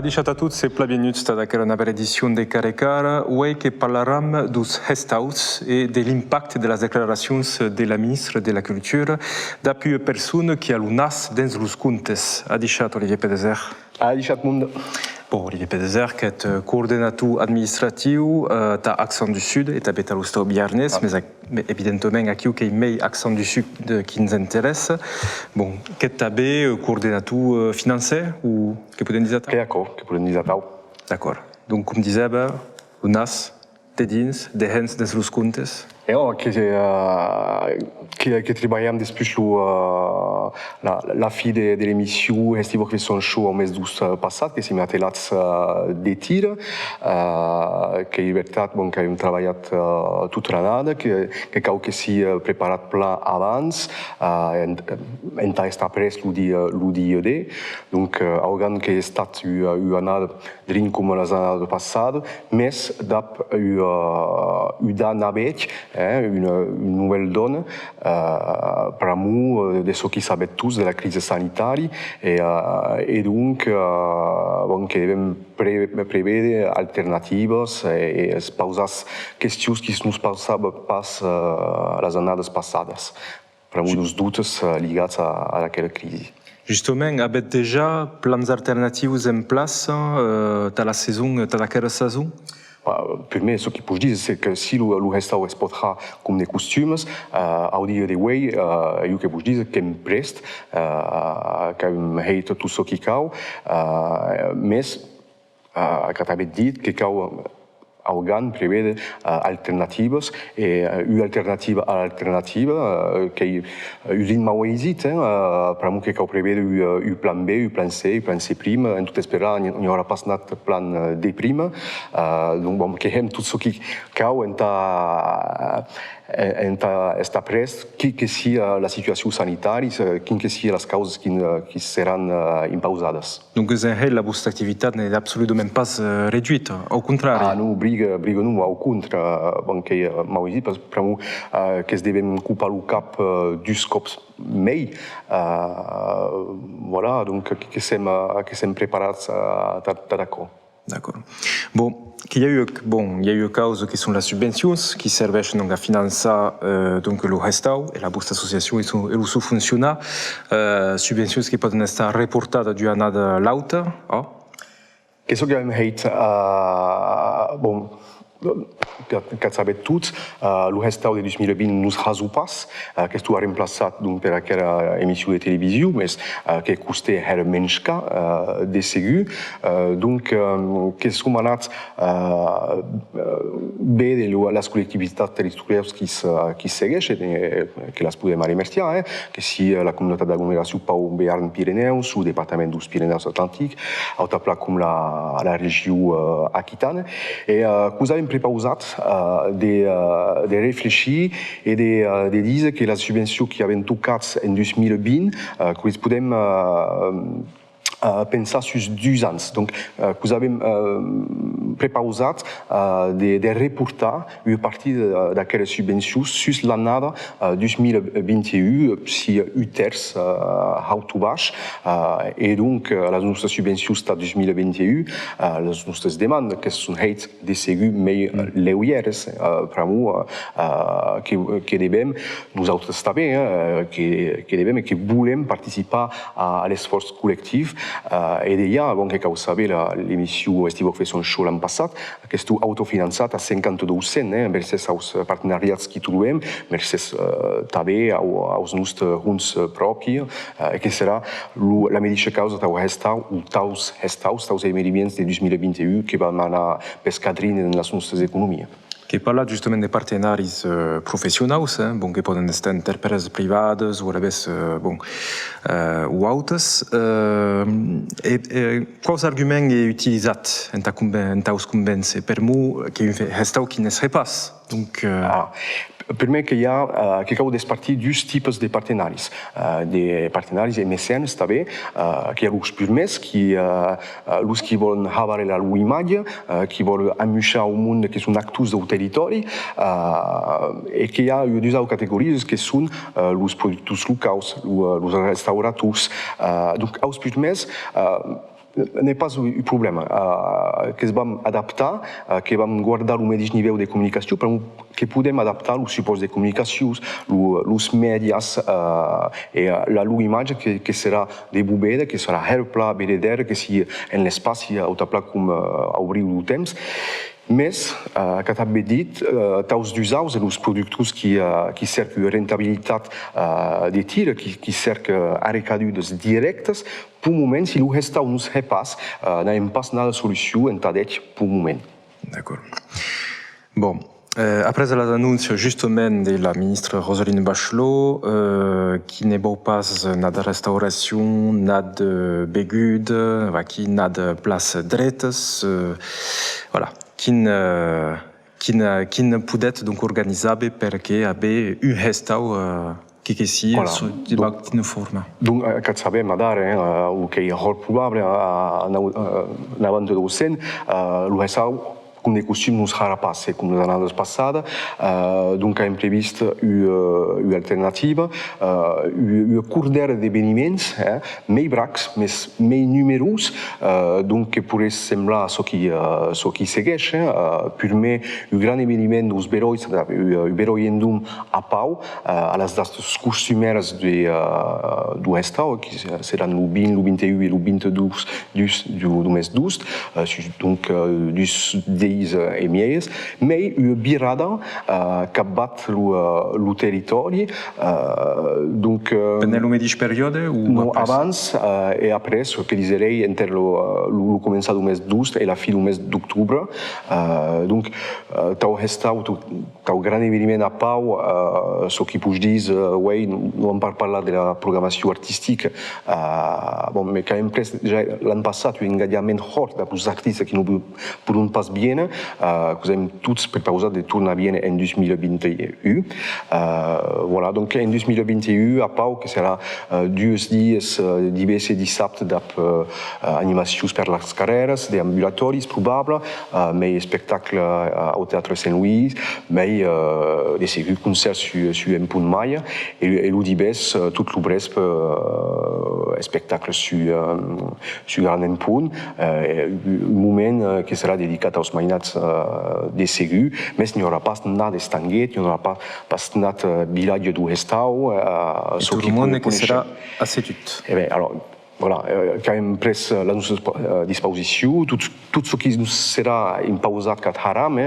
Diciat a tutti, sempre benvenuti a questa nuova edizione di Carecara, oggi che parleremo dos restaus e dell'impatto delle dichiarazioni della Ministra della Cultura da più persone che hanno nasce dentro los contes. Diciat Olivier Pedezer. Diciat Mundo. Bon, Olivier Pedezer, qui est coordinateur administratif de Accent du Sud et de l'Ostau Biarnès, mais évidemment, à qui est Accent du Sud qui nous intéresse. Bon, qui est coordinateur financier ou que peut dire ça? D'accord, que peut dire ça. D'accord. Donc, comme disait, on a des dins, des hens, des los contes. Que trabalhamos depois la fi de l'émission estive que son show au mês passat que se m'ha telat de tir que en veritat bon que hem treballat tota l'anada que cal que si preparat pla abans enta estar pres l'udi de donc augan que estat u anada drin com les anades passades més d'ap u da nabec une nouvelle donne per a mu de ce qui sabem tous de la crise sanitaria et donc bon, que devem prevedere alternatives e pausar qüestions que nos passaven pas les anades passades per a mu dos dubtes lligats a aquella crisi. Justement, avez déjà plans alternatifs en place de la saison, de la saison? Primer, ce que puc dir és que si el restaurant es podrà com de costums, al dia d'avui, jo que puc dir que hem prest, que hem fet tot el que cal, més que també dit que cal augan prevede alternatives e una alternativa all'alternativa che l'in m'ha esit per a che cal prevede un plan B, un plan C, un plan C prima, en tot esperar n'hi haurà pas anat plan D prima, donc bon, que hem tot ce que cal estar prest, quin que sia la situació sanitària, quin que sia les causes que seran impausades. Donc, la vostra activitat n'est absolument pas réduite, au contraire. Non, briga nu, au contra, bon, que m'ha dit, per a mu que es devem ocupar el cap dus cops mai, voilà, donc que sem preparats d'acord. D'accord. Bon, il y a eu causes qui sont les subventions qui servent donc à financer donc le restaurant et la bourse association et le sous-fonctionnat, subventions qui peuvent être reportées d'une année à l'autre. Qu'est-ce que hem fait? Bon, que sabem tots, el restaurant de 2020 nos raso pas, que estuva reemplaçat per aquella emissió de televisió, més que costa era menys car, de segur. Donc, que és comanat bé de les col·lectivitats territorials qui segueixen, que les podem remerciar, que si la comunitat d'aglomeració Pau Béarn Pirineus, o el departament dels Pirineus Atlàntics, altra pla com la regió aquitana, i que us hem prepausat de reflexir i de dir que les subvencions que havien tocat en 2020 que les podem pensar sus 2 anys. Donc, que us hem prepausat de reportar una partir d'aquelles subvencions sus l'annada 2021, si un terç alto baix, i donc les nostres subvencions de 2021, les nostres demandes que són fet de segur més lleugeres per a mu que devem, nosaltres també, que devem i que volem participar a l'esforç col·lectiu e d'allà, bon, que cal saber l'emissió estiva que fes un show l'any passat, que estiu autofinançat a 52%, gràcies als partenariats que trobem, gràcies també als nostres fons propis, que serà la mateixa causa del restaurant, o dels restaurants, dels emeriments de 2021 que van anar pescadrint en les nostres economies. Que parla justament de partenaris professionals, bon, que poden estar entre empreses privades o a la vez o altres. Quals arguments he utilitzat en taus convèncer per mu que un restaurant qui ne serait pas? Donc, primer que hi ha, que cal despartir dos tipus de partenaris MSN, també, que hi ha els primers, els que volen haver la imatge, que volen amuixar el món que són actors del territori, i que hi ha dues categories que són els productors locals, els restauradors. Donc, els primers, n'est pas un problème. Que vam adaptar, que vam guardar el mateix nivell de comunicació, però que podem adaptar els suports de comunicació, els mèdies i la imatge que serà de bobeda, que serà helpla, vereder, que si en l'espai autapla com obrir el temps. Més, que també dit, taus d'usaus els productors que cerquen rentabilitat de tir, que cerquen arrecadures directes, pour le moment, si le reste ne sait pas, n'avons pas de solution en tadec pour le moment. D'accord. Bon. Après l'annonce justement de la ministre Roselyne Bachelot, qui n'est pas nada restauration, nada begude, qui nada place dretes, voilà, qui ne pouvait donc organiser parce qu'il y avait un restaurant qui sia voilà. Di quina forma. Donc, que sabem ara, o que és molt probable, davant de docent, el restaurant com de costum no serà pas com les anades passades, donc hem previst una alternativa, un corder d'esdeveniments, més bracs, més numerosos, donc que pourrait semblar ce qui segueix. Primer, un gran esdeveniment dels berois, un beroiendum a Pau, a les dates costumeres du restaurant, que seran el 20, el 21 i el 22 du mes d'agost, donc des e mieies, mais une birada qui bat le territoire. Donc, pendant la mateixa période ou non, abans et après, ce que diserei entre le començar du mes d'agost et la fi du mes d'octubre. Donc, tau restaurant, tau gran esdeveniment a Pau, ce qui puc dir, oui, no vam parlar de la programació artística, bon, mais quand même, l'any passat, un engagement fort dels artistes qui no poden pas bien, que hem tots preparat de tornar bien en 2021. Voilà, donc en 2021 a Pau, que serà 2 dies, divers i dissabte d'animacions per les carreres, d'ambulatoris probable, mais spectacle au Teatre Saint-Louis, mais de segur concerts sur un punt maia, et le divers, tout le brest spectacle sur Grand Punt, un moment que serà dedicat als mainats de segur, mais il n'y aura pas nada d'estanguet, il n'y aura pas nada village du restaurant. Et tout le monde que sera assez tut. Eh bien, alors, voilà, quand hem pres la nostra disposició, tot ce qui serà impausat cat haram,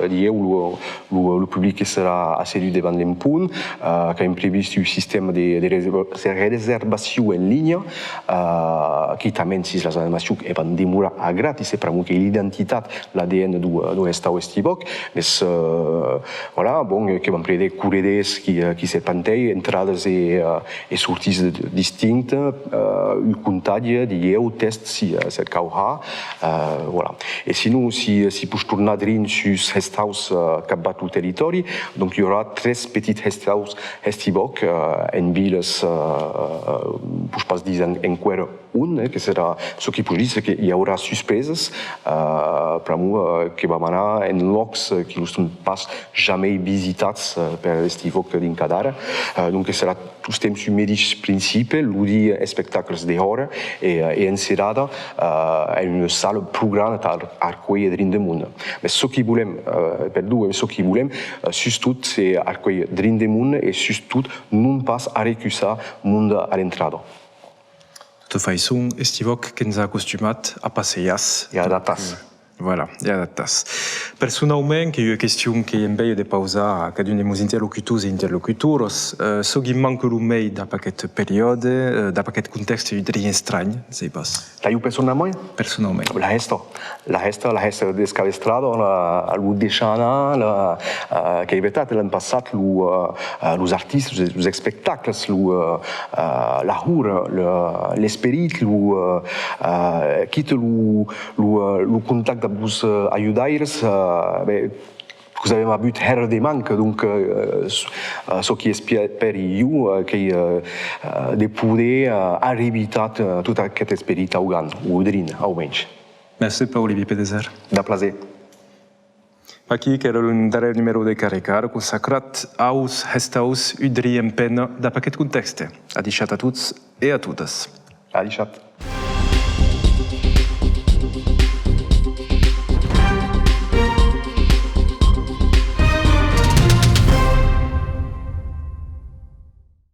dieu el public que serà assegut davant l'empunt, que hem previst un sistema de reservació en línia, que també si les animacions van demorar a gratis, per que l'identitat, l'ADN du restaurant estivoc, mais voilà, bon, que vam prendre corredors qui se pantei, entrades i sorties distinctes, contatge, dieu, test, si c'est caurà, voilà. Et sinon, si puc tornar dins sus restaus que bat el territori, donc il y aura 3 petits restaus estivoc en viles, puc pas dir en quer un, que serà, ce qui puc dir és que hi haurà sorpreses, per a que vam anar en llocs que no són pas jamais visitats per l'estivoc d'Incadara, donc serà tots temps un mateix principi, el dia espectacles d'hora e encerada en una sala prou gran arcueia drin de munt. Mais ce que volem, per dur, ce que volem, sustot, c'est arcueia drin de munt e sustot non pas a recusar munt a l'entrada. De toute façon, estivoc que ens ha acostumat a passeias. I a datas. Voilà, ja datas. Personalment, que hi ha qüestió que em veia de pausar a cada un dels interlocutors i interlocutors, so que manca el mei d'aquest període, d'aquest context idrien estrany, sei pas. Taiu personalment? Personalment. La resta descabestrada, el deixana, que és veritat, l'any passat, els artistes, els espectacles, la hura, l'esperit, quitte el contacte amb els ajudaires, que avem avut her de manca, donc ce qui espère jo que de poder arribar tot aquest esperit augant, o drin, almenys. Merci, Pau-Olivier Pedezer. De plaser. Aquí, que era un darrer número de Caricar, consacrat aos restaus udrien pena d'aquest context. A deixat a tots i a totes. A deixat.